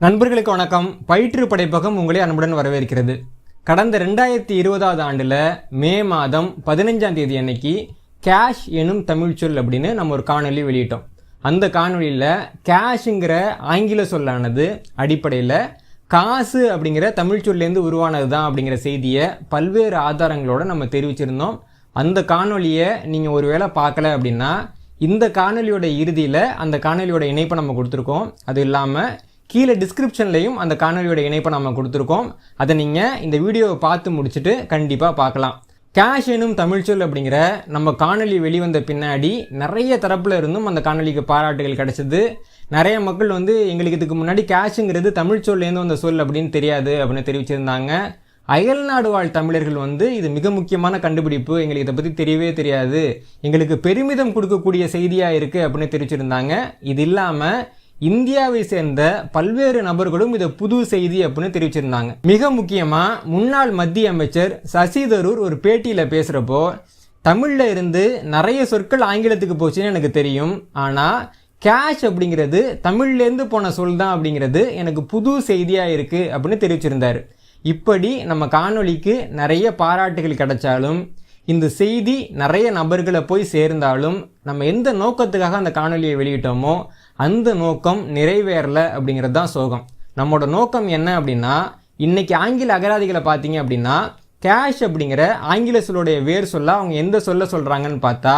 நண்பர்களுக்கு வணக்கம். பயிற்று படைப்பகம் உங்களை அன்புடன் வரவேற்கிறது. கடந்த 2020 ஆண்டில் மே மாதம் 15ஆம் தேதி அன்னைக்கு கேஷ் எனும் தமிழ் சொல் அப்படின்னு நம்ம ஒரு காணொலி வெளியிட்டோம். அந்த காணொலியில் கேஷுங்கிற ஆங்கில சொல்லானது அடிப்படையில் காசு அப்படிங்கிற தமிழ் சொல்லேருந்து உருவானது தான் அப்படிங்கிற செய்தியை பல்வேறு ஆதாரங்களோடு நம்ம தெரிவிச்சிருந்தோம். அந்த காணொலியை நீங்கள் ஒருவேளை பார்க்கல அப்படின்னா இந்த காணொலியோட இறுதியில் அந்த காணொலியோட இணைப்பை நம்ம கொடுத்துருக்கோம். அது இல்லாமல் கீழே டிஸ்கிரிப்ஷன்லையும் அந்த காணொலியோட இணைப்பை நம்ம கொடுத்துருக்கோம். அதை நீங்கள் இந்த வீடியோவை பார்த்து முடிச்சுட்டு கண்டிப்பாக பார்க்கலாம். கேஷ் எனும் தமிழ் சொல் அப்படிங்கிற நம்ம காணொலி வெளிவந்த பின்னாடி நிறைய தரப்பில் இருந்தும் அந்த காணொலிக்கு பாராட்டுகள் கிடைச்சது. நிறைய மக்கள் எங்களுக்கு இதுக்கு முன்னாடி கேஷுங்கிறது தமிழ் சொல்லேருந்து வந்த சொல் அப்படின்னு தெரியாது அப்படின்னு தெரிவிச்சிருந்தாங்க. அயல்நாடு வாழ் தமிழர்கள் இது மிக முக்கியமான கண்டுபிடிப்பு, எங்களுக்கு இதை பற்றி தெரியவே தெரியாது, எங்களுக்கு பெருமிதம் கொடுக்கக்கூடிய செய்தியாக இருக்குது அப்படின்னு தெரிவிச்சிருந்தாங்க. இது இல்லாமல் இந்தியாவை சேர்ந்த பல்வேறு நபர்களும் இதை புது செய்தி அப்படின்னு தெரிவிச்சிருந்தாங்க. மிக முக்கியமாக முன்னாள் மத்திய அமைச்சர் சசி தரூர் ஒரு பேட்டியில் பேசுகிறப்போ தமிழில் இருந்து நிறைய சொற்கள் ஆங்கிலத்துக்கு போச்சுன்னு எனக்கு தெரியும், ஆனால் கேஷ் அப்படிங்கிறது தமிழ்லேருந்து போன சொல் தான் அப்படிங்கிறது எனக்கு புது செய்தியாக இருக்குது அப்படின்னு தெரிவிச்சிருந்தார். இப்படி நம்ம காணொலிக்கு நிறைய பாராட்டுகள் கிடைச்சாலும் இந்த செய்தி நிறைய நபர்களை போய் சேர்ந்தாலும் நம்ம எந்த நோக்கத்துக்காக அந்த காணொலியை வெளியிட்டோமோ அந்த நோக்கம் நிறைவேறலை அப்படிங்கிறது தான் சோகம். நம்மளோட நோக்கம் என்ன அப்படின்னா, இன்னைக்கு ஆங்கில அகராதிகளை பார்த்தீங்க அப்படின்னா கேஷ் அப்படிங்கிற ஆங்கில சொல்லுடைய வேர் சொல்ல அவங்க எந்த சொல்ல சொல்கிறாங்கன்னு பார்த்தா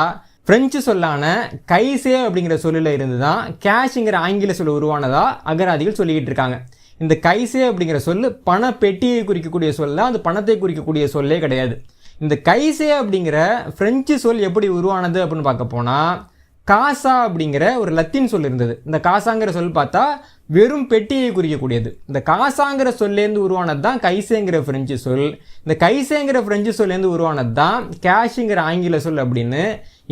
பிரெஞ்சு சொல்லான கைசே அப்படிங்கிற சொல்லில் இருந்து தான் கேஷுங்கிற ஆங்கில சொல் உருவானதா அகராதிகள் சொல்லிக்கிட்டு இருக்காங்க. இந்த கைசே அப்படிங்கிற சொல்லு பண பெட்டியை குறிக்கக்கூடிய சொல்ல, அது பணத்தை குறிக்கக்கூடிய சொல்லே கிடையாது. இந்த கைசே அப்படிங்கிற பிரெஞ்சு சொல் எப்படி உருவானது அப்படின்னு பார்க்க போனால் காசா அப்படிங்கிற ஒரு லத்தீன் சொல் இருந்தது. இந்த காசாங்கிற சொல் பார்த்தா வெறும் பெட்டியை குறிக்கக்கூடியது. இந்த காசாங்கிற சொல்லேருந்து உருவானது தான் கைசேங்கிற பிரெஞ்சு சொல். இந்த கைசேங்கிற பிரெஞ்சு சொல்லேருந்து உருவானது தான் கேஷுங்கிற ஆங்கில சொல் அப்படின்னு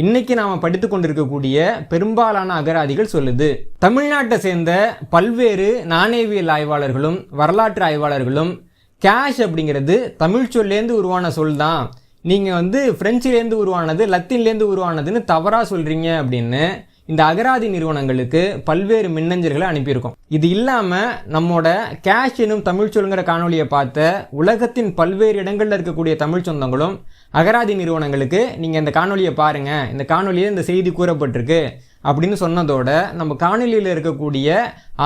இன்னைக்கு நாம் படித்து கொண்டிருக்கக்கூடிய பெரும்பாலான அகராதிகள் சொல்லுது. தமிழ்நாட்டை சேர்ந்த பல்வேறு நாணயவியல் ஆய்வாளர்களும் வரலாற்று ஆய்வாளர்களும் கேஷ் அப்படிங்கிறது தமிழ் சொல்லேருந்து உருவான சொல் தான், நீங்கள் பிரெஞ்சிலேருந்து உருவானது லத்தீன்லேருந்து உருவானதுன்னு தவறாக சொல்கிறீங்க அப்படின்னு இந்த அகராதி நிறுவனங்களுக்கு பல்வேறு மின்னஞ்சல்களை அனுப்பியிருக்கோம். இது இல்லாமல் நம்மோட கேஷ் எனும் தமிழ் சொல்லுங்கிற காணொலியை பார்த்த உலகத்தின் பல்வேறு இடங்களில் இருக்கக்கூடிய தமிழ் சொந்தங்களும் அகராதி நிறுவனங்களுக்கு நீங்கள் இந்த காணொலியை பாருங்கள், இந்த காணொலியில் இந்த செய்தி கூறப்பட்டிருக்கு அப்படின்னு சொன்னதோட நம்ம காணொலியில் இருக்கக்கூடிய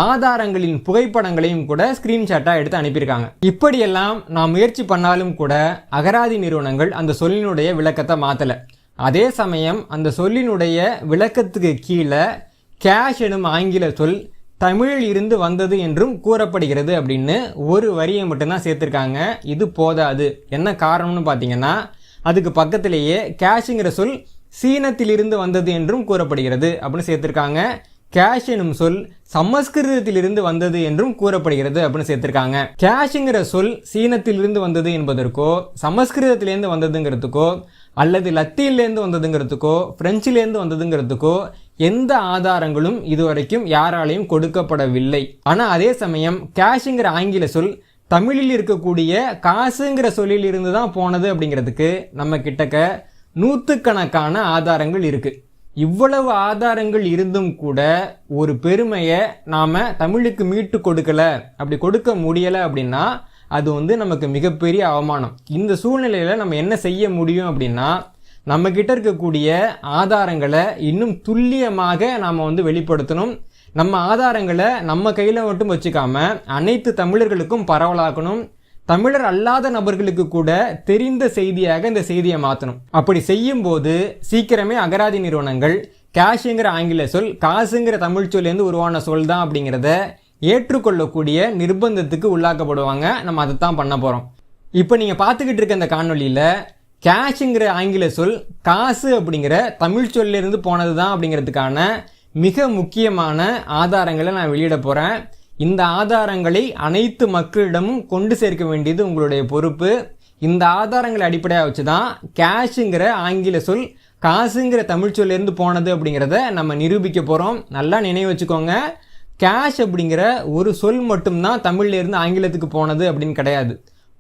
ஆதாரங்களின் புகைப்படங்களையும் கூட ஸ்கிரீன்ஷாட்டாக எடுத்து அனுப்பியிருக்காங்க. இப்படியெல்லாம் நாம் முயற்சி பண்ணாலும் கூட அகராதி நிறுவனங்கள் அந்த சொல்லினுடைய விளக்கத்தை மாற்றலை. அதே சமயம் அந்த சொல்லினுடைய விளக்கத்துக்கு கீழே கேஷ் எனும் ஆங்கில சொல் தமிழில் இருந்து வந்தது என்றும் கூறப்படுகிறது அப்படின்னு ஒரு வரியை மட்டும்தான் சேர்த்துருக்காங்க. இது போதாது. என்ன காரணம்னு பார்த்தீங்கன்னா அதுக்கு பக்கத்திலேயே கேஷுங்கிற சொல் சீனத்திலிருந்து வந்தது என்றும் கூறப்படுகிறது அப்படின்னு சேர்த்திருக்காங்க. கேஷ் எனும் சொல் சமஸ்கிருதத்திலிருந்து வந்தது என்றும் கூறப்படுகிறது அப்படின்னு சேர்த்திருக்காங்க. கேஷுங்கிற சொல் சீனத்திலிருந்து வந்தது என்பதற்கோ சமஸ்கிருதத்திலேருந்து வந்ததுங்கிறதுக்கோ அல்லது லத்தீன்லேருந்து வந்ததுங்கிறதுக்கோ பிரெஞ்சிலேருந்து வந்ததுங்கிறதுக்கோ எந்த ஆதாரங்களும் இதுவரைக்கும் யாராலையும் கொடுக்கப்படவில்லை. ஆனால் அதே சமயம் கேஷுங்கிற ஆங்கில சொல் தமிழில் இருக்கக்கூடிய காசுங்கிற சொல்லில் இருந்து தான் போனது அப்படிங்கிறதுக்கு நம்ம கிட்டக்க நூற்றுக்கணக்கான ஆதாரங்கள் இருக்கு. இவ்வளவு ஆதாரங்கள் இருந்தும் கூட ஒரு பெருமையை நாம் தமிழுக்கு மீட்டு கொடுக்கல, அப்படி கொடுக்க முடியலை அப்படின்னா அது நமக்கு மிகப்பெரிய அவமானம். இந்த சூழ்நிலையில் நம்ம என்ன செய்ய முடியும் அப்படின்னா நம்ம கிட்ட இருக்கக்கூடிய ஆதாரங்களை இன்னும் துல்லியமாக நாம் வெளிப்படுத்தணும். நம்ம ஆதாரங்களை நம்ம கையில் மட்டும் வச்சுக்காம அனைத்து தமிழர்களுக்கும் பரவலாக்கணும். தமிழர் அல்லாத நபர்களுக்கு கூட தெரிந்த செய்தியாக இந்த செய்தியை மாற்றணும். அப்படி செய்யும் போது சீக்கிரமே அகராதி நிறுவனங்கள் கேஷுங்கிற ஆங்கில சொல் காசுங்கிற தமிழ் சொல்லேருந்து உருவான சொல் தான் அப்படிங்கிறத ஏற்றுக்கொள்ளக்கூடிய நிர்பந்தத்துக்கு உள்ளாக்கப்படுவாங்க. நம்ம அதை தான் பண்ண போகிறோம். இப்போ நீங்கள் பார்த்துக்கிட்டு இருக்க இந்த காணொலியில் கேஷுங்கிற ஆங்கில சொல் காசு அப்படிங்கிற தமிழ் சொல்லிருந்து போனது தான் அப்படிங்கிறதுக்கான மிக முக்கியமான ஆதாரங்களை நான் வெளியிட போகிறேன். இந்த ஆதாரங்களை அனைத்து மக்களிடமும் கொண்டு சேர்க்க வேண்டியது உங்களுடைய பொறுப்பு. இந்த ஆதாரங்களை அடிப்படையாக வச்சு தான் கேஷுங்கிற ஆங்கில சொல் காசுங்கிற தமிழ் சொல்லிருந்து போனது அப்படிங்கிறத நம்ம நிரூபிக்க போகிறோம். நல்லா நினைவு வச்சுக்கோங்க, கேஷ் அப்படிங்கிற ஒரு சொல் மட்டும்தான் தமிழ்லேருந்து ஆங்கிலத்துக்கு போனது அப்படின்னு கிடையாது.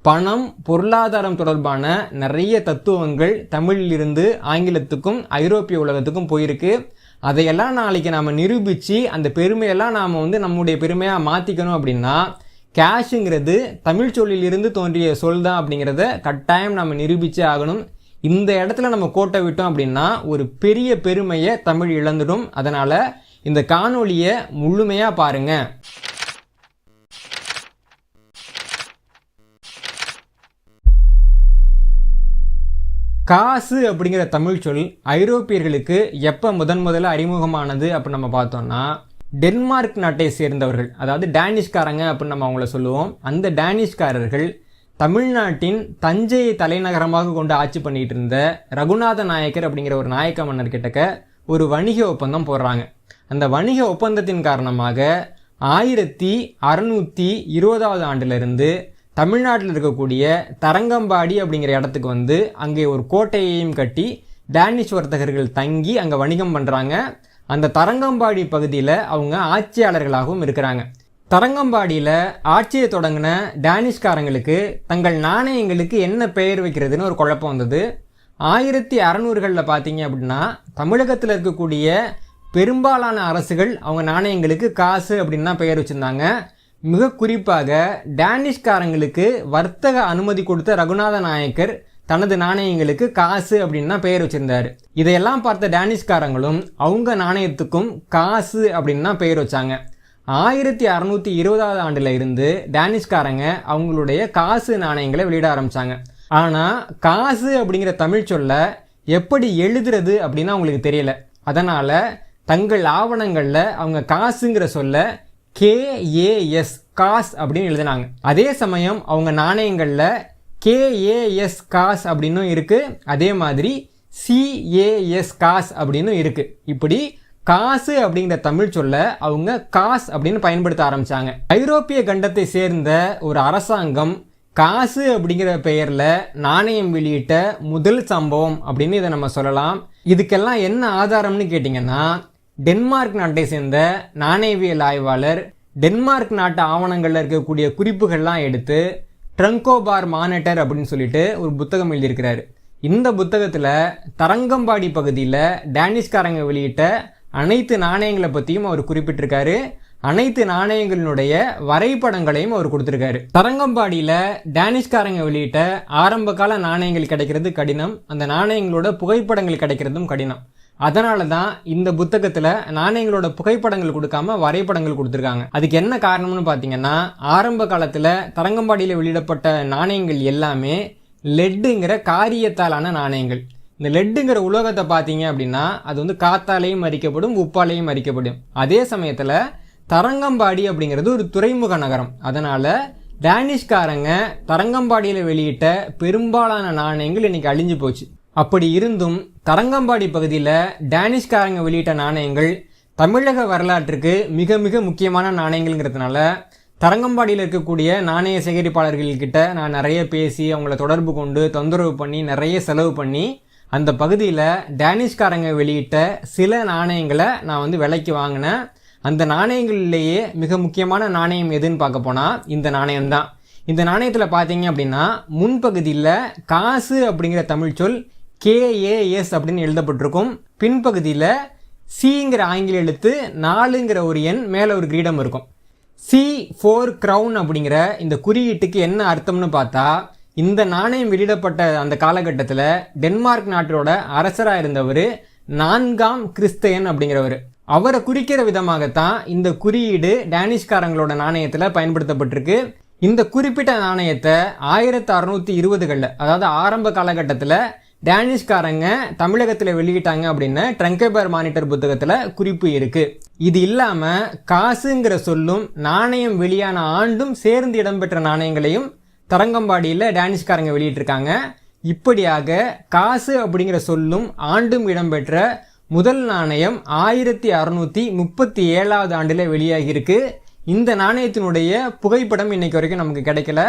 பணம் பொருளாதாரம் தொடர்பான நிறைய தத்துவங்கள் தமிழிலிருந்து ஆங்கிலத்துக்கும் ஐரோப்பிய உலகத்துக்கும் போயிருக்கு. அதையெல்லாம் நாளைக்கு நாம் நிரூபித்து அந்த பெருமையெல்லாம் நாம் வந்து நம்முடைய பெருமையாக மாற்றிக்கணும் அப்படின்னா கேஷுங்கிறது தமிழ் சொல்லிலிருந்து தோன்றிய சொல் தான் அப்படிங்கிறத கட்டாயம் நம்ம நிரூபித்தே ஆகணும். இந்த இடத்துல நம்ம கோட்டை விட்டோம் அப்படின்னா ஒரு பெரிய பெருமையை தமிழ் இழந்துடும். அதனால் இந்த காணொளியை முழுமையாக பாருங்கள். காசு அப்படிங்கிற தமிழ் சொல் ஐரோப்பியர்களுக்கு எப்போ முதல்ல அறிமுகமானது அப்படின்னு நம்ம பார்த்தோம்னா டென்மார்க் நாட்டை சேர்ந்தவர்கள், அதாவது டேனிஷ்காரங்க அப்படின்னு நம்ம அவங்கள சொல்லுவோம். அந்த டேனிஷ்காரர்கள் தமிழ்நாட்டின் தஞ்சையை தலைநகரமாக கொண்டு ஆட்சி பண்ணிட்டு இருந்த ரகுநாத நாயக்கர் அப்படிங்கிற ஒரு நாயக்க மன்னர் கிட்டக்க ஒரு வணிக ஒப்பந்தம் போடுறாங்க. அந்த வணிக ஒப்பந்தத்தின் காரணமாக 1620 ஆண்டிலிருந்து தமிழ்நாட்டில் இருக்கக்கூடிய தரங்கம்பாடி அப்படிங்கிற இடத்துக்கு வந்து அங்கே ஒரு கோட்டையையும் கட்டி டேனிஷ் வர்த்தகர்கள் தங்கி அங்கே வணிகம் பண்ணுறாங்க. அந்த தரங்கம்பாடி பகுதியில் அவங்க ஆட்சியாளர்களாகவும் இருக்கிறாங்க. தரங்கம்பாடியில் ஆட்சியை தொடங்கின டேனிஷ்காரங்களுக்கு தங்கள் நாணயங்களுக்கு என்ன பெயர் வைக்கிறதுன்னு ஒரு குழப்பம் வந்தது. 1600களில் பார்த்தீங்க அப்படின்னா தமிழகத்தில் இருக்கக்கூடிய பெரும்பாலான அரசுகள் அவங்க நாணயங்களுக்கு காசு அப்படின்னு தான் பெயர் வச்சுருந்தாங்க. மிக குறிப்பாக டேனிஷ்காரங்களுக்கு வர்த்தக அனுமதி கொடுத்த ரகுநாத நாயக்கர் தனது நாணயங்களுக்கு காசு அப்படின்னு தான் பெயர் வச்சிருந்தாரு. இதையெல்லாம் பார்த்த டேனிஷ்காரங்களும் அவங்க நாணயத்துக்கும் காசு அப்படின்னு தான் பெயர் வச்சாங்க. 1620 ஆண்டுல இருந்து டேனிஷ்காரங்க அவங்களுடைய காசு நாணயங்களை வெளியிட ஆரம்பிச்சாங்க. ஆனால் காசு அப்படிங்கிற தமிழ் சொல்ல எப்படி எழுதுறது அப்படின்னு அவங்களுக்கு தெரியல. அதனால தங்கள் ஆவணங்களில் அவங்க காசுங்கிற சொல்ல KAS காஸ் அப்படின்னு எழுதினாங்க. அதே சமயம் அவங்க நாணயங்களில் KAS காஸ் அப்படின்னும் இருக்கு, அதே மாதிரி CAS காஸ் அப்படின்னும் இருக்கு. இப்படி காசு அப்படிங்கிற தமிழ் சொல்ல அவங்க காஸ் அப்படின்னு பயன்படுத்த ஆரம்பிச்சாங்க. ஐரோப்பிய கண்டத்தை சேர்ந்த ஒரு அரசாங்கம் காசு அப்படிங்கிற பெயரில் நாணயம் வெளியிட்ட முதல் சம்பவம் அப்படின்னு இதை நம்ம சொல்லலாம். இதுக்கெல்லாம் என்ன ஆதாரம்னு கேட்டிங்கன்னா டென்மார்க் நாட்டை சேர்ந்த நாணயவியல் ஆய்வாளர் டென்மார்க் நாட்டு ஆவணங்களில் இருக்கக்கூடிய குறிப்புகள்லாம் எடுத்து ட்ரங்கோபார் மானட்டர் அப்படின்னு சொல்லிட்டு ஒரு புத்தகம் எழுதியிருக்கிறாரு. இந்த புத்தகத்தில் தரங்கம்பாடி பகுதியில் டேனிஷ்காரங்க வெளியிட்ட அனைத்து நாணயங்களை பற்றியும் அவர் குறிப்பிட்டிருக்காரு. அனைத்து நாணயங்களினுடைய வரைபடங்களையும் அவர் கொடுத்துருக்காரு. தரங்கம்பாடியில் டேனிஷ்காரங்க வெளியிட்ட ஆரம்ப கால நாணயங்கள் கிடைக்கிறது கடினம், அந்த நாணயங்களோட புகைப்படங்கள் கிடைக்கிறதும் கடினம். அதனால தான் இந்த புத்தகத்தில் நாணயங்களோட புகைப்படங்கள் கொடுக்காம வரைபடங்கள் கொடுத்துருக்காங்க. அதுக்கு என்ன காரணம்னு பார்த்தீங்கன்னா ஆரம்ப காலத்தில் தரங்கம்பாடியில் வெளியிடப்பட்ட நாணயங்கள் எல்லாமே லெட்டுங்கிற காரியத்தாலான நாணயங்கள். இந்த லெட்டுங்கிற உலோகத்தை பார்த்தீங்க அப்படின்னா அது வந்து காத்தாலையும் மறிக்கப்படும், உப்பாலையும் மறிக்கப்படும். அதே சமயத்தில் தரங்கம்பாடி அப்படிங்கிறது ஒரு துறைமுக நகரம். அதனால் டேனிஷ்காரங்க தரங்கம்பாடியில் வெளியிட்ட பெரும்பாலான நாணயங்கள் இன்னைக்கு அழிஞ்சு போச்சு. அப்படி இருந்தும் தரங்கம்பாடி பகுதியில் டேனிஷ்காரங்க வெளியிட்ட நாணயங்கள் தமிழக வரலாற்றுக்கு மிக மிக முக்கியமான நாணயங்கள்ங்கிறதுனால தரங்கம்பாடியில் இருக்கக்கூடிய நாணய சேகரிப்பாளர்கள்கிட்ட நான் நிறைய பேசி அவங்கள தொடர்பு கொண்டு தொந்தரவு பண்ணி நிறைய செலவு பண்ணி அந்த பகுதியில் டேனிஷ்காரங்க வெளியிட்ட சில நாணயங்களை நான் வந்து விலைக்கு வாங்கினேன். அந்த நாணயங்களிலேயே மிக முக்கியமான நாணயம் எதுன்னு பார்க்க போனால் இந்த நாணயம்தான். இந்த நாணயத்தில் பார்த்தீங்க அப்படின்னா முன்பகுதியில் காசு அப்படிங்கிற தமிழ் சொல் KAS அப்படின்னு எழுதப்பட்டிருக்கும். பின்பகுதியில் சிங்கிற ஆங்கில எழுத்து 4ங்கிற ஒரு எண் மேலே ஒரு கிரீடம் இருக்கும். C4 crown அப்படிங்கிற இந்த குறியீட்டுக்கு என்ன அர்த்தம்னு பார்த்தா இந்த நாணயம் வெளியிடப்பட்ட அந்த காலகட்டத்தில் டென்மார்க் நாட்டோட அரசராக இருந்தவர் 4ஆம் கிறிஸ்தையன் அப்படிங்கிறவர். அவரை குறிக்கிற விதமாகத்தான் இந்த குறியீடு டேனிஷ்காரங்களோட நாணயத்தில் பயன்படுத்தப்பட்டிருக்கு. இந்த குறிப்பிட்ட நாணயத்தை 1620களில் அதாவது ஆரம்ப காலகட்டத்தில் டேனிஷ்காரங்க தமிழகத்தில் வெளியிட்டாங்க அப்படின்னு ட்ரங்கோபார் மானிட்டர் புத்தகத்தில் குறிப்பு இருக்கு. இது இல்லாமல் காசுங்கிற சொல்லும் நாணயம் வெளியான ஆண்டும் சேர்ந்து இடம்பெற்ற நாணயங்களையும் தரங்கம்பாடியில் டேனிஷ்காரங்க வெளியிட்டிருக்காங்க. இப்படியாக காசு அப்படிங்கிற சொல்லும் ஆண்டும் இடம்பெற்ற முதல் நாணயம் 1637 ஆண்டில் வெளியாகியிருக்கு. இந்த நாணயத்தினுடைய புகைப்படம் இன்னைக்கு வரைக்கும் நமக்கு கிடைக்கல.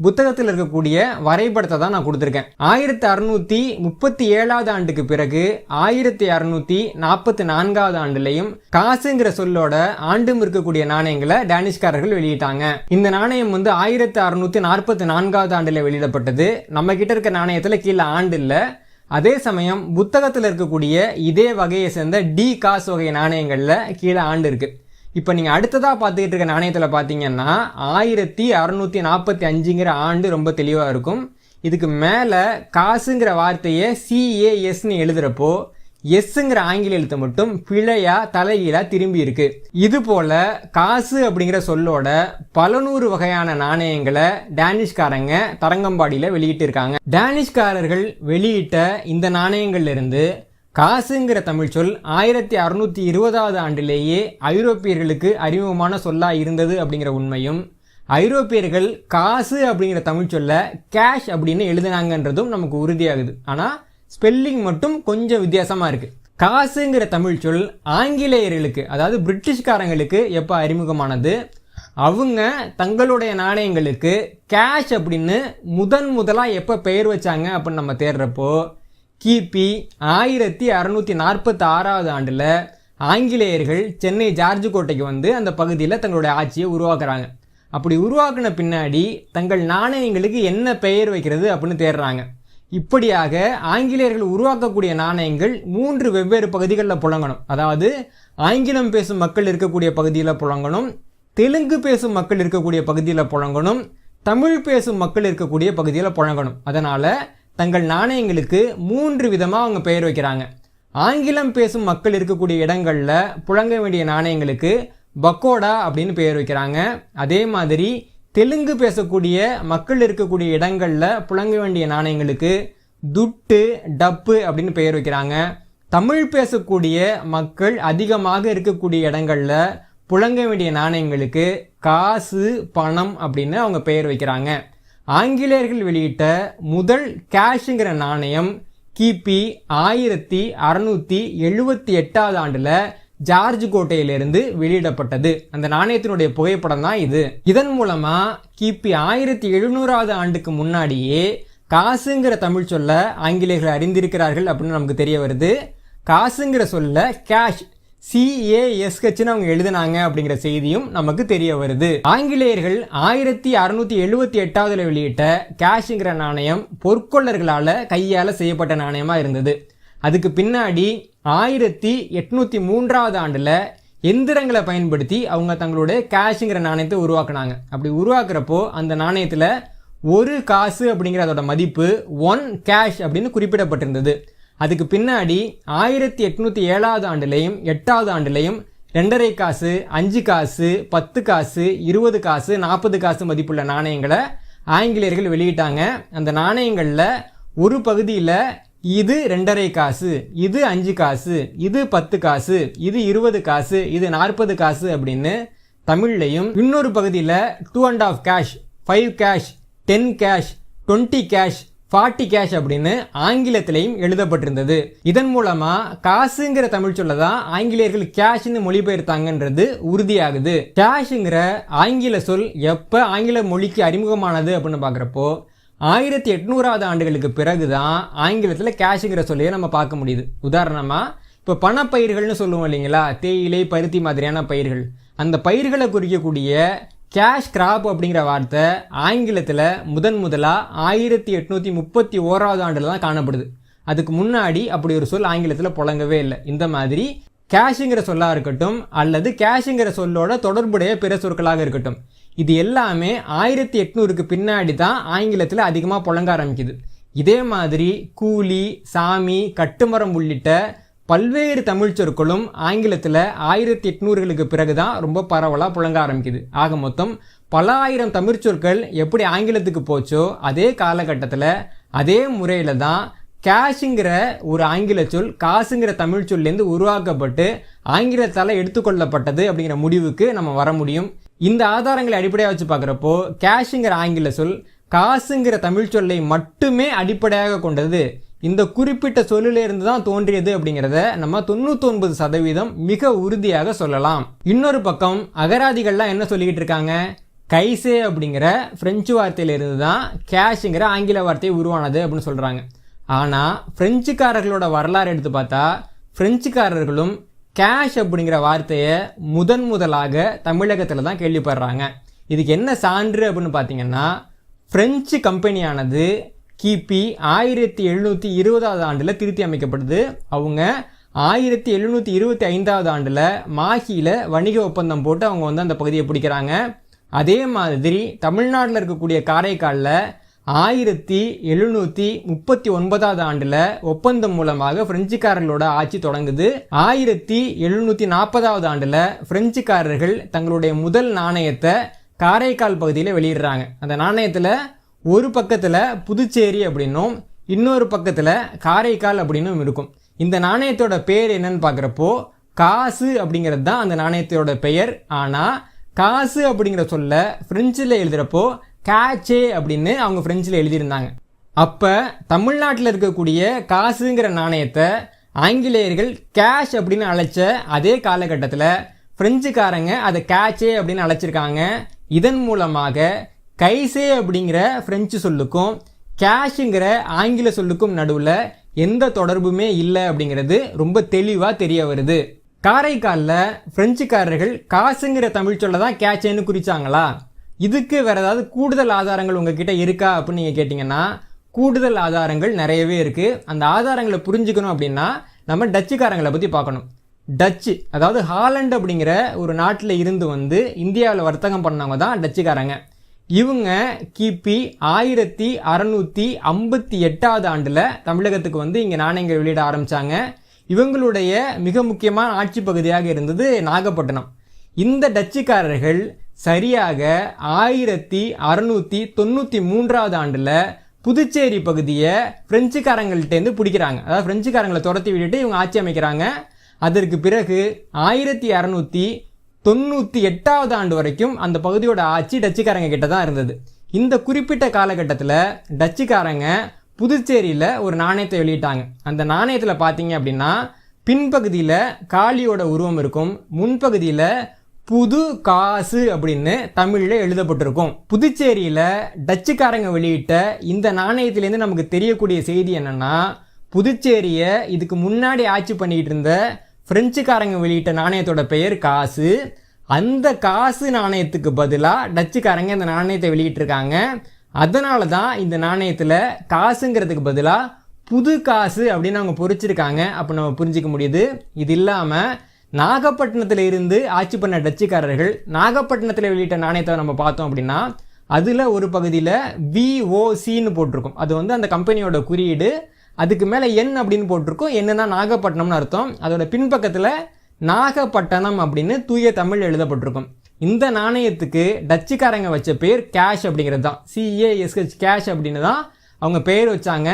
புத்தகத்தில் இருக்கக்கூடிய வரைபடத்தை தான் நான் கொடுத்துருக்கேன். 1637 ஆண்டுக்கு பிறகு 1644 ஆண்டுலையும் காசுங்கிற சொல்லோட ஆண்டும் இருக்கக்கூடிய நாணயங்களை டேனிஷ்காரர்கள் வெளியிட்டாங்க. இந்த நாணயம் வந்து 1644 ஆண்டுல வெளியிடப்பட்டது. நம்ம கிட்ட இருக்க நாணயத்தில் கீழே ஆண்டு இல்லை, அதே சமயம் புத்தகத்தில் இருக்கக்கூடிய இதே வகையை சேர்ந்த டி காசு வகை நாணயங்களில் கீழே ஆண்டு இருக்குது. இப்போ நீங்கள் அடுத்ததாக பார்த்துக்கிட்டு இருக்க நாணயத்தில் பார்த்தீங்கன்னா 1645ங்கிற ஆண்டு ரொம்ப தெளிவாக இருக்கும். இதுக்கு மேலே காசுங்கிற வார்த்தையை CASன்னு எழுதுகிறப்போ எஸ்ங்கிற ஆங்கில எழுத்து மட்டும் பிழையா தலைகீழா திரும்பி இருக்கு. இது போல காசு அப்படிங்கிற சொல்லோட பல நூறு வகையான நாணயங்களை டேனிஷ்காரங்க தரங்கம்பாடியில வெளியிட்டு இருக்காங்க. டேனிஷ்காரர்கள் வெளியிட்ட இந்த நாணயங்கள்ல இருந்து காசுங்கிற தமிழ் சொல் 1620வது ஆண்டிலேயே ஐரோப்பியர்களுக்கு அறிமுகமான சொல்லா இருந்தது அப்படிங்கிற உண்மையும், ஐரோப்பியர்கள் காசு அப்படிங்கிற தமிழ் சொல்ல கேஷ் அப்படின்னு எழுதினாங்கன்றதும் நமக்கு உறுதியாகுது. ஆனா ஸ்பெல்லிங் மட்டும் கொஞ்சம் வித்தியாசமா இருக்கு. காசுங்கிற தமிழ் சொல் ஆங்கிலேயர்களுக்கு, அதாவது பிரிட்டிஷ்காரங்களுக்கு எப்போ அறிமுகமானது, அவங்க தங்களுடைய நாணயங்களுக்கு கேஷ் அப்படின்னு முதலாக எப்போ பெயர் வச்சாங்க அப்படின்னு நம்ம தேடுறப்போ கிபி 1646வது ஆண்டில் ஆங்கிலேயர்கள் சென்னை ஜார்ஜ் கோட்டைக்கு வந்து அந்த பகுதியில் தங்களுடைய ஆட்சியை உருவாக்குறாங்க. அப்படி உருவாக்குன பின்னாடி தங்கள் நாணயங்களுக்கு என்ன பெயர் வைக்கிறது அப்படின்னு தேடுறாங்க. இப்படியாக ஆங்கிலேயர்கள் உருவாக்கக்கூடிய நாணயங்கள் 3 வெவ்வேறு பகுதிகளில் புழங்கணும். அதாவது ஆங்கிலம் பேசும் மக்கள் இருக்கக்கூடிய பகுதியில் புழங்கணும், தெலுங்கு பேசும் மக்கள் இருக்கக்கூடிய பகுதியில் புழங்கணும், தமிழ் பேசும் மக்கள் இருக்கக்கூடிய பகுதியில் புழங்கணும். அதனால் தங்கள் நாணயங்களுக்கு 3 விதமாக அவங்க பெயர் வைக்கிறாங்க. ஆங்கிலம் பேசும் மக்கள் இருக்கக்கூடிய இடங்களில் புழங்க வேண்டிய நாணயங்களுக்கு பக்கோடா அப்படின்னு பெயர் வைக்கிறாங்க. அதே மாதிரி தெலுங்கு பேசக்கூடிய மக்கள் இருக்கக்கூடிய இடங்களில் புழங்க வேண்டிய நாணயங்களுக்கு துட்டு, டப்பு அப்படின்னு பெயர் வைக்கிறாங்க. தமிழ் பேசக்கூடிய மக்கள் அதிகமாக இருக்கக்கூடிய இடங்களில் புழங்க வேண்டிய நாணயங்களுக்கு காசு, பணம் அப்படின்னு அவங்க பெயர் வைக்கிறாங்க. ஆங்கிலேயர்கள் வெளியிட்ட முதல் கேஷுங்கிற நாணயம் கிபி 1678வது ஆண்டில் ஜார்ஜ் கோட்டையிலிருந்து வெளியிடப்பட்டது. அந்த நாணயத்தினுடைய புகைப்படம் தான் இது. இதன் மூலமா கிபி 1700வது ஆண்டுக்கு முன்னாடியே காசுங்கிற தமிழ் சொல்ல ஆங்கிலேயர்கள் அறிந்திருக்கிறார்கள் அப்படின்னு நமக்கு தெரிய வருது. காசுங்கிற சொல்ல கேஷ், CASHன்னு அவங்க எழுதினாங்க அப்படிங்கிற செய்தியும் நமக்கு தெரிய வருது. ஆங்கிலேயர்கள் 1678ல் வெளியிட்ட கேஷுங்கிற நாணயம் பொற்கொள்ளர்களால் கையால் செய்யப்பட்ட நாணயமா இருந்தது. அதுக்கு பின்னாடி 1803வது ஆண்டில் எந்திரங்களை பயன்படுத்தி அவங்க தங்களுடைய கேஷுங்கிற நாணயத்தை உருவாக்குனாங்க. அப்படி உருவாக்குறப்போ அந்த நாணயத்தில் 1 காசு அப்படிங்கிற அதோட மதிப்பு 1 கேஷ் அப்படின்னு குறிப்பிடப்பட்டிருந்தது. அதுக்கு பின்னாடி 1807வது ஆண்டுலையும் 8வது ஆண்டுலையும் 2.5 காசு, 5 காசு, 10 காசு, 20 காசு, 40 காசு மதிப்புள்ள நாணயங்களை ஆங்கிலேயர்கள் வெளியிட்டாங்க. அந்த நாணயங்களில் ஒரு பகுதியில் இது 2.5 காசு, இது 5 காசு, இது 10 காசு, இது 20 காசு, இது 40 காசு அப்படின்னு தமிழ்லையும், இன்னொரு பகுதியில் 2.5 cash, 5 cash, 10 cash, 20 cash, 40 cash அப்படின்னு ஆங்கிலத்திலையும் எழுதப்பட்டிருந்தது. இதன் மூலமா காசுங்கிற தமிழ் சொல்ல தான் ஆங்கிலேயர்கள் கேஷ்னு மொழிபெயர்த்தாங்கன்றது உறுதியாகுது. கேஷுங்கிற ஆங்கில சொல் எப்போ ஆங்கில மொழிக்கு அறிமுகமானது அப்படின்னு பார்க்குறப்போ 1800வது ஆண்டுகளுக்கு பிறகுதான் ஆங்கிலத்தில் கேஷுங்கிற சொல்லையே நம்ம பார்க்க முடியுது. உதாரணமாக இப்போ பணப்பயிர்கள்னு சொல்லுவோம் இல்லைங்களா, தேயிலை, பருத்தி மாதிரியான பயிர்கள். அந்த பயிர்களை குறிக்கக்கூடிய கேஷ் கிராப் அப்படிங்கிற வார்த்தை ஆங்கிலத்தில் முதலாக 1831வது ஆண்டில் தான் காணப்படுது. அதுக்கு முன்னாடி அப்படி ஒரு சொல் ஆங்கிலத்தில் புழங்கவே இல்லை. இந்த மாதிரி கேஷுங்கிற சொல்லாக இருக்கட்டும் அல்லது கேஷுங்கிற சொல்லோட தொடர்புடைய பிற சொற்களாக இருக்கட்டும், இது எல்லாமே 1800க்கு பின்னாடி தான் ஆங்கிலத்தில் அதிகமாக புழங்க ஆரம்பிக்குது. இதே மாதிரி கூலி, சாமி, கட்டுமரம் உள்ளிட்ட பல்வேறு தமிழ் சொற்களும் ஆங்கிலத்தில் 1800களுக்கு பிறகு தான் ரொம்ப பரவலாக புழங்க ஆரம்பிக்குது. ஆக மொத்தம் பல ஆயிரம் தமிழ் சொற்கள் எப்படி ஆங்கிலத்துக்கு போச்சோ அதே காலகட்டத்தில் அதே முறையில் தான் கேஷுங்கிற ஒரு ஆங்கில சொல் காசுங்கிற தமிழ் சொல்லேருந்து உருவாக்கப்பட்டு ஆங்கிலத்தால் எடுத்துக்கொள்ளப்பட்டது அப்படிங்கிற முடிவுக்கு நம்ம வர முடியும். இந்த ஆதாரங்களை அடிப்படையாக வச்சு பார்க்குறப்போ கேஷுங்கிற ஆங்கில சொல் காசுங்கிற தமிழ் சொல்லை மட்டுமே அடிப்படையாக கொண்டது, இந்த குறிப்பிட்ட சொல்லிலிருந்து தான் தோன்றியது அப்படிங்கிறத நம்ம 99% மிக உறுதியாக சொல்லலாம். இன்னொரு பக்கம் அகராதிகள்லாம் என்ன சொல்லிக்கிட்டு இருக்காங்க, கைசே அப்படிங்கிற பிரெஞ்சு வார்த்தையிலிருந்து தான் கேஷுங்கிற ஆங்கில வார்த்தை உருவானது அப்படின்னு சொல்கிறாங்க. ஆனால் பிரெஞ்சுக்காரர்களோட வரலாறு எடுத்து பார்த்தா பிரெஞ்சுக்காரர்களும் கேஷ் அப்படிங்கிற வார்த்தையை முதலாக தமிழகத்தில் தான் கேள்விப்படுறாங்க. இதுக்கு என்ன சான்று அப்படின்னு பார்த்தீங்கன்னா, பிரெஞ்சு கம்பெனியானது கிபி 1720 ஆண்டில் திருத்தி அமைக்கப்படுது. அவங்க 1725 ஆண்டில் மாஹியில் வணிக ஒப்பந்தம் போட்டு அவங்க வந்து அந்த பகுதியை பிடிக்கிறாங்க. அதே மாதிரி தமிழ்நாட்டில் இருக்கக்கூடிய காரைக்காலில் 1739 ஆண்டில் ஒப்பந்தம் மூலமாக பிரெஞ்சுக்காரர்களோட ஆட்சி தொடங்குது. 1740 ஆண்டில் பிரெஞ்சுக்காரர்கள் தங்களுடைய முதல் நாணயத்தை காரைக்கால் பகுதியில் வெளியிடுறாங்க. அந்த நாணயத்தில் ஒரு பக்கத்தில் புதுச்சேரி அப்படின்னும் இன்னொரு பக்கத்தில் காரைக்கால் அப்படின்னும் இருக்கும். இந்த நாணயத்தோட பெயர் என்னன்னு பார்க்குறப்போ காசு அப்படிங்கிறது தான் அந்த நாணயத்தோட பெயர். ஆனால் காசு அப்படிங்கிற சொல்ல பிரெஞ்சில் எழுதுகிறப்போ கேச்சே அப்படின்னு அவங்க பிரெஞ்சில் எழுதியிருந்தாங்க. அப்போ தமிழ்நாட்டில் இருக்கக்கூடிய காசுங்கிற நாணயத்தை ஆங்கிலேயர்கள் கேஷ் அப்படின்னு அழைச்ச அதே காலகட்டத்தில் பிரெஞ்சுக்காரங்க அதை கேச்சே அப்படின்னு அழைச்சிருக்காங்க. இதன் மூலமாக கைசே அப்படிங்கிற பிரெஞ்சு சொல்லுக்கும் கேஷுங்கிற ஆங்கில சொல்லுக்கும் நடுவில் எந்த தொடர்புமே இல்லை அப்படிங்கிறது ரொம்ப தெளிவாக தெரிய வருது. காரைக்காலில் பிரெஞ்சுக்காரர்கள் காசுங்கிற தமிழ் சொல்ல தான் கேச்சேன்னு குறிச்சாங்களா? இதுக்கு வேறு ஏதாவது கூடுதல் ஆதாரங்கள் உங்ககிட்ட இருக்கா அப்படின்னு நீங்கள் கேட்டிங்கன்னா கூடுதல் ஆதாரங்கள் நிறையவே இருக்குது. அந்த ஆதாரங்களை புரிஞ்சுக்கணும் அப்படின்னா நம்ம டச்சுக்காரங்களை பற்றி பார்க்கணும். டச்சு, அதாவது ஹாலண்ட் அப்படிங்கிற ஒரு நாட்டில் இருந்து வந்து இந்தியாவில் வர்த்தகம் பண்ணவங்க தான் டச்சுக்காரங்க. இவங்க கிபி 1658 ஆண்டில் தமிழகத்துக்கு வந்து இங்கே நாணயங்கள் வெளியிட ஆரம்பித்தாங்க. இவங்களுடைய மிக முக்கியமான ஆட்சி பகுதியாக இருந்தது நாகப்பட்டினம். இந்த டச்சுக்காரர்கள் சரியாக 1693 ஆண்டில் புதுச்சேரி பகுதியை பிரெஞ்சுக்காரங்கள்ட்டேருந்து பிடிக்கிறாங்க. அதாவது பிரெஞ்சுக்காரங்களை துரத்தி விட்டுட்டு இவங்க ஆட்சி அமைக்கிறாங்க. அதற்கு பிறகு 1698 ஆண்டு வரைக்கும் அந்த பகுதியோட ஆட்சி டச்சுக்காரங்க கிட்ட தான் இருந்தது. இந்த குறிப்பிட்ட காலகட்டத்தில் டச்சுக்காரங்க புதுச்சேரியில் ஒரு நாணயத்தை வெளியிட்டாங்க. அந்த நாணயத்தில் பார்த்தீங்க அப்படின்னா பின்பகுதியில் காளியோட உருவம் இருக்கும், முன்பகுதியில் புது காசு அப்படின்னு தமிழில் எழுதப்பட்டிருக்கும். புதுச்சேரியில் டச்சுக்காரங்க வெளியிட்ட இந்த நாணயத்திலேருந்து நமக்கு தெரியக்கூடிய செய்தி என்னன்னா, புதுச்சேரியை இதுக்கு முன்னாடி ஆட்சி பண்ணிக்கிட்டு இருந்த பிரெஞ்சுக்காரங்க வெளியிட்ட நாணயத்தோட பெயர் காசு. அந்த காசு நாணயத்துக்கு பதிலாக டச்சுக்காரங்க இந்த நாணயத்தை வெளியிட்டிருக்காங்க. அதனால தான் இந்த நாணயத்தில் காசுங்கிறதுக்கு பதிலாக புது காசு அப்படின்னு அவங்க பொறிச்சிருக்காங்க அப்போ நம்ம புரிஞ்சிக்க முடியுது. இது இல்லாமல் நாகப்பட்டினத்தில் இருந்து ஆட்சி பண்ண டச்சுக்காரர்கள் நாகப்பட்டினத்தில் வெளியிட்ட நாணயத்தை நம்ம பார்த்தோம் அப்படின்னா அதில் ஒரு பகுதியில் VOCன்னு போட்டிருக்கும். அது வந்து அந்த கம்பெனியோட குறியீடு. அதுக்கு மேலே என் அப்படின்னு போட்டிருக்கும். என்னன்னா நாகப்பட்டினம்னு அர்த்தம். அதோட பின்பக்கத்தில் நாகப்பட்டினம் அப்படின்னு தூய தமிழ் எழுதப்பட்டிருக்கும். இந்த நாணயத்துக்கு டச்சுக்காரங்க வச்ச பேர் கேஷ் அப்படிங்கிறது தான். CASH கேஷ் அப்படின்னு தான் அவங்க பெயர் வச்சாங்க.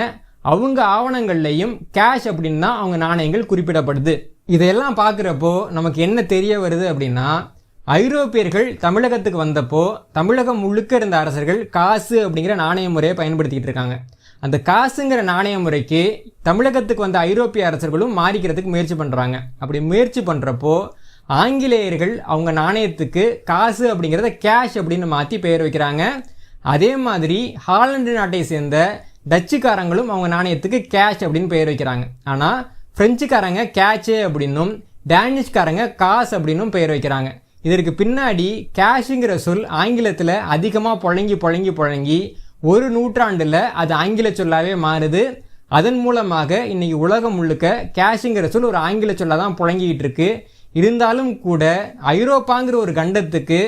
அவங்க ஆவணங்கள்லையும் கேஷ் அப்படின்னு தான் அவங்க நாணயங்கள் குறிப்பிடப்படுது. இதையெல்லாம் பார்க்குறப்போ நமக்கு என்ன தெரிய வருது அப்படின்னா, ஐரோப்பியர்கள் தமிழகத்துக்கு வந்தப்போ தமிழகம் முழுக்க இருந்த அரசர்கள் காசு அப்படிங்கிற நாணய முறையை பயன்படுத்திக்கிட்டு இருக்காங்க. அந்த காசுங்கிற நாணய முறைக்கு தமிழகத்துக்கு வந்த ஐரோப்பிய அரசர்களும் மாறிக்கிறதுக்கு முயற்சி பண்ணுறாங்க. அப்படி முயற்சி பண்ணுறப்போ ஆங்கிலேயர்கள் அவங்க நாணயத்துக்கு காசு அப்படிங்கிறத கேஷ் அப்படின்னு மாற்றி பெயர் வைக்கிறாங்க. அதே மாதிரி ஹாலந்து நாட்டை சேர்ந்த டச்சுக்காரங்களும் அவங்க நாணயத்துக்கு கேஷ் அப்படின்னு பெயர் வைக்கிறாங்க. ஆனால் பிரெஞ்சுக்காரங்க கேச்சே அப்படின்னும் டேனிஷ்காரங்க காசு அப்படின்னும் பெயர் வைக்கிறாங்க. இதற்கு பின்னாடி கேஷுங்கிற சொல் ஆங்கிலத்தில் அதிகமாக புழங்கி ஒரு நூற்றாண்டில் அது ஆங்கில சொல்லாவே மாறுது. அதன் மூலமாக இன்னைக்கு உலகம் முழுக்க கேஷுங்கிற சொல் ஒரு ஆங்கில சொல்லாக தான் புழங்கிக்கிட்டு இருக்கு. இருந்தாலும் கூட ஐரோப்பாங்கிற ஒரு கண்டத்துக்கு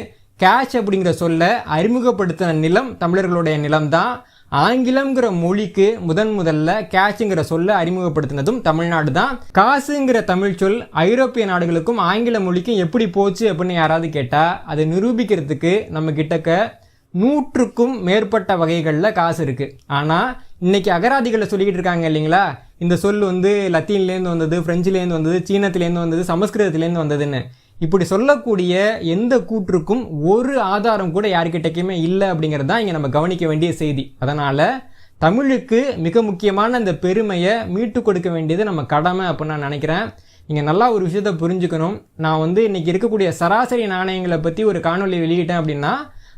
கேஷ் அப்படிங்கிற சொல்ல அறிமுகப்படுத்தின நிலம் தமிழர்களுடைய நிலம்தான். ஆங்கிலம்ங்கிற மொழிக்கு முதல்ல கேஷுங்கிற சொல்ல அறிமுகப்படுத்தினதும் தமிழ்நாடு தான். காசுங்கிற தமிழ் சொல் ஐரோப்பிய நாடுகளுக்கும் ஆங்கில மொழிக்கும் எப்படி போச்சு அப்படின்னு யாராவது கேட்டால் அதை நிரூபிக்கிறதுக்கு நம்ம கிட்டக்க 100க்கும் மேற்பட்ட வகைகளில் காசு இருக்குது. ஆனால் இன்னைக்கு அகராதிகளில் சொல்லிக்கிட்டு இருக்காங்க இல்லைங்களா, இந்த சொல் வந்து லத்தீன்லேருந்து வந்தது, பிரெஞ்சுலேருந்து வந்தது, சீனத்திலேருந்து வந்தது, சமஸ்கிருதத்திலேருந்து வந்ததுன்னு. இப்படி சொல்லக்கூடிய எந்த கூற்றுக்கும் ஒரு ஆதாரம் கூட யாருக்கிட்டக்குமே இல்லை அப்படிங்கிறது தான் இங்கே நம்ம கவனிக்க வேண்டிய செய்தி. அதனால் தமிழுக்கு மிக முக்கியமான அந்த பெருமையை மீட்டு கொடுக்க வேண்டியது நம்ம கடமை அப்படின்னு நான் நினைக்கிறேன். நீங்கள் நல்லா ஒரு விஷயத்தை புரிஞ்சுக்கணும். நான் வந்து இன்றைக்கி இருக்கக்கூடிய சராசரி நாணயங்களை பற்றி ஒரு காணொலி வெளியிட்டேன் அப்படின்னா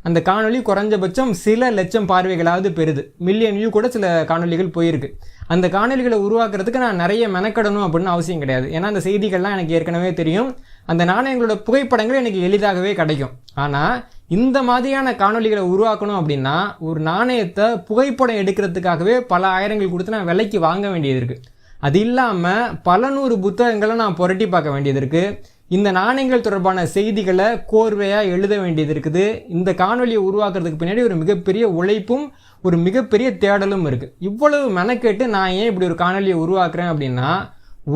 அந்த காணொலி குறைஞ்சபட்சம் சில லட்சம் பார்வைகளாவது பெறுது. மில்லியன் வியூ கூட சில காணொலிகள் போயிருக்கு. அந்த காணொலிகளை உருவாக்குறதுக்கு நான் நிறைய மெனக்கடணும் அப்படின்னு அவசியம் கிடையாது. ஏன்னா அந்த செய்திகள்லாம் எனக்கு ஏற்கனவே தெரியும். அந்த நாணயங்களோட புகைப்படங்கள் எனக்கு எளிதாகவே கிடைக்கும். ஆனால் இந்த மாதிரியான காணொலிகளை உருவாக்கணும் அப்படின்னா ஒரு நாணயத்தை புகைப்படம் எடுக்கிறதுக்காகவே பல ஆயிரங்கள் கொடுத்து நான் விலைக்கு வாங்க வேண்டியது இருக்குது. அது இல்லாமல் பல 100 புத்தகங்களை நான் புரட்டி பார்க்க வேண்டியது இருக்குது. இந்த நாணயங்கள் தொடர்பான செய்திகளை கோர்வையாக எழுத வேண்டியது இருக்குது. இந்த காணொலியை உருவாக்குறதுக்கு பின்னாடி ஒரு மிகப்பெரிய உழைப்பும் ஒரு மிகப்பெரிய தேடலும் இருக்குது. இவ்வளவு மெனக்கெட்டு நான் ஏன் இப்படி ஒரு காணொலியை உருவாக்குறேன் அப்படின்னா,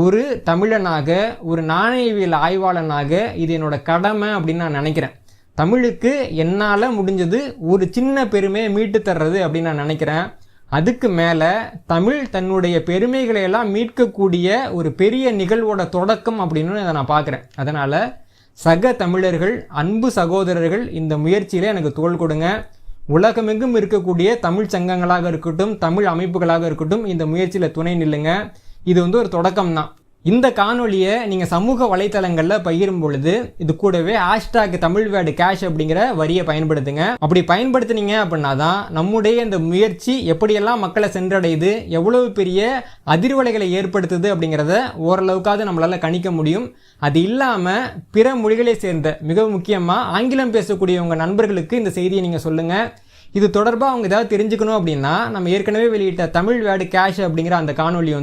ஒரு தமிழனாக, ஒரு நாணயவியல் ஆய்வாளனாக இது என்னோட கடமை அப்படின்னு நான் நினைக்கிறேன். தமிழுக்கு என்னால் முடிஞ்சது ஒரு சின்ன பெருமையை மீட்டு தர்றது அப்படின்னு நான் நினைக்கிறேன். அதுக்கு மேலே தமிழ் தன்னுடைய பெருமைகளை எல்லாம் மீட்கக்கூடிய ஒரு பெரிய நிகழ்வோட தொடக்கம் அப்படின்னு அதை நான் பார்க்குறேன். அதனால் சக தமிழர்கள், அன்பு சகோதரர்கள் இந்த முயற்சியில் எனக்கு தோள் கொடுங்க. உலகமெங்கும் இருக்கக்கூடிய தமிழ் சங்கங்களாக இருக்கட்டும், தமிழ் அமைப்புகளாக இருக்கட்டும், இந்த முயற்சியில் துணை நில்லுங்க. இது ஒரு தொடக்கம் தான். இந்த காணொலியை நீங்கள் சமூக வலைத்தளங்களில் பகிரும் பொழுது இது கூடவே #தமிழ்வேர்டு_கேஷ் அப்படிங்கிற வரியை பயன்படுத்துங்க. அப்படி பயன்படுத்தினீங்க அப்படின்னா தான் நம்முடைய இந்த முயற்சி எப்படியெல்லாம் மக்களை சென்றடையுது, எவ்வளவு பெரிய அதிர்வலைகளை ஏற்படுத்துது அப்படிங்கிறத ஓரளவுக்காவது நம்மளால் கணிக்க முடியும். அது இல்லாமல் பிற மொழிகளை சேர்ந்த, மிக முக்கியமாக ஆங்கிலம் பேசக்கூடிய உங்கள் நண்பர்களுக்கு இந்த செய்தியை நீங்கள் சொல்லுங்கள். இது தொடர்பாக அவங்க ஏதாவது தெரிஞ்சுக்கணும் அப்படின்னா நம்ம ஏற்கனவே வெளியிட்ட தமிழ்வேர்டு_கேஷ் அப்படிங்கிற அந்த காணொலி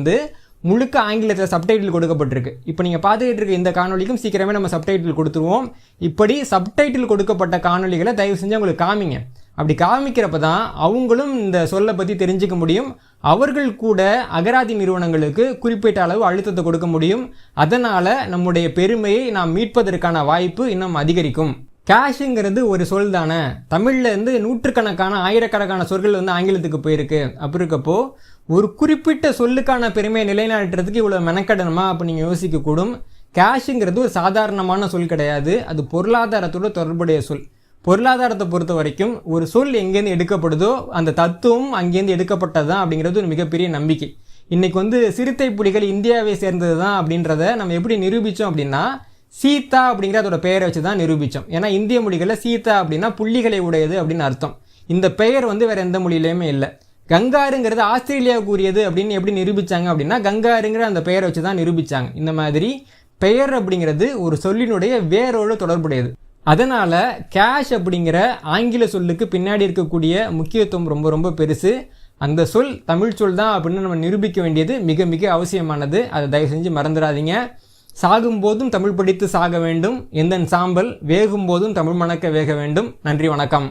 முழுக்க ஆங்கிலத்தில் சப்டைட்டில் கொடுக்கப்பட்டிருக்கு. இப்போ நீங்கள் பார்த்துக்கிட்டு இருக்க இந்த காணொலிக்கும் சீக்கிரமே நம்ம சப்டைட்டில் கொடுத்துருவோம். இப்படி சப்டைட்டில் கொடுக்கப்பட்ட காணொலிகளை தயவு செஞ்சு அவங்களுக்கு காமிங்க. அப்படி காமிக்கிறப்ப தான் அவங்களும் இந்த சொல்லை பற்றி தெரிஞ்சுக்க முடியும். அவர்கள் கூட அகராதி நிறுவனங்களுக்கு குறிப்பிட்ட அளவு அழுத்தத்தை கொடுக்க முடியும். அதனால் நம்முடைய பெருமையை நாம் மீட்பதற்கான வாய்ப்பு இன்னும் அதிகரிக்கும். கேஷுங்கிறது ஒரு சொல் தானே. தமிழ்லேருந்து நூற்றுக்கணக்கான ஆயிரக்கணக்கான சொற்கள் ஆங்கிலத்துக்கு போயிருக்கு. அப்படி இருக்கப்போ ஒரு குறிப்பிட்ட சொல்லுக்கான பெருமையை நிலைநாட்டுறதுக்கு இவ்வளோ மெனக்கடணுமா அப்போ நீங்கள் யோசிக்கக்கூடும். கேஷுங்கிறது ஒரு சாதாரணமான சொல் கிடையாது. அது பொருளாதாரத்தோட தொடர்புடைய சொல். பொருளாதாரத்தை பொறுத்த வரைக்கும் ஒரு சொல் எங்கேருந்து எடுக்கப்படுதோ அந்த தத்துவம் அங்கேருந்து எடுக்கப்பட்டது தான் அப்படிங்கிறது ஒரு மிகப்பெரிய நம்பிக்கை. இன்றைக்கி சிறுத்தை புலிகள் இந்தியாவை சேர்ந்தது தான் அப்படின்றத நம்ம எப்படி நிரூபித்தோம் அப்படின்னா, சீதா அப்படிங்கிற அதோட பெயரை வச்சு தான் நிரூபித்தோம். ஏன்னா இந்திய மொழிகளில் சீதா அப்படின்னா புள்ளிகளை உடையது அப்படின்னு அர்த்தம். இந்த பெயர் வேறு எந்த மொழியிலையுமே இல்லை. கங்காருங்கிறது ஆஸ்திரேலியாவுக்கு உரியது அப்படின்னு எப்படி நிரூபித்தாங்க அப்படின்னா, கங்காருங்கிற அந்த பெயரை வச்சு தான் நிரூபித்தாங்க. இந்த மாதிரி பெயர் அப்படிங்கிறது ஒரு சொல்லினுடைய வேரோடு தொடர்புடையது. அதனால் கேஷ் அப்படிங்கிற ஆங்கில சொல்லுக்கு பின்னாடி இருக்கக்கூடிய முக்கியத்துவம் ரொம்ப ரொம்ப பெருசு. அந்த சொல் தமிழ் சொல் தான் அப்படின்னு நம்ம நிரூபிக்க வேண்டியது மிக மிக அவசியமானது. அதை தயவு செஞ்சு மறந்துடாதீங்க. சாகும்போதும் தமிழ் படித்து சாக வேண்டும். எந்தன் சாம்பல் வேகும் போதும் தமிழ் மணக்க வேக வேண்டும். நன்றி, வணக்கம்.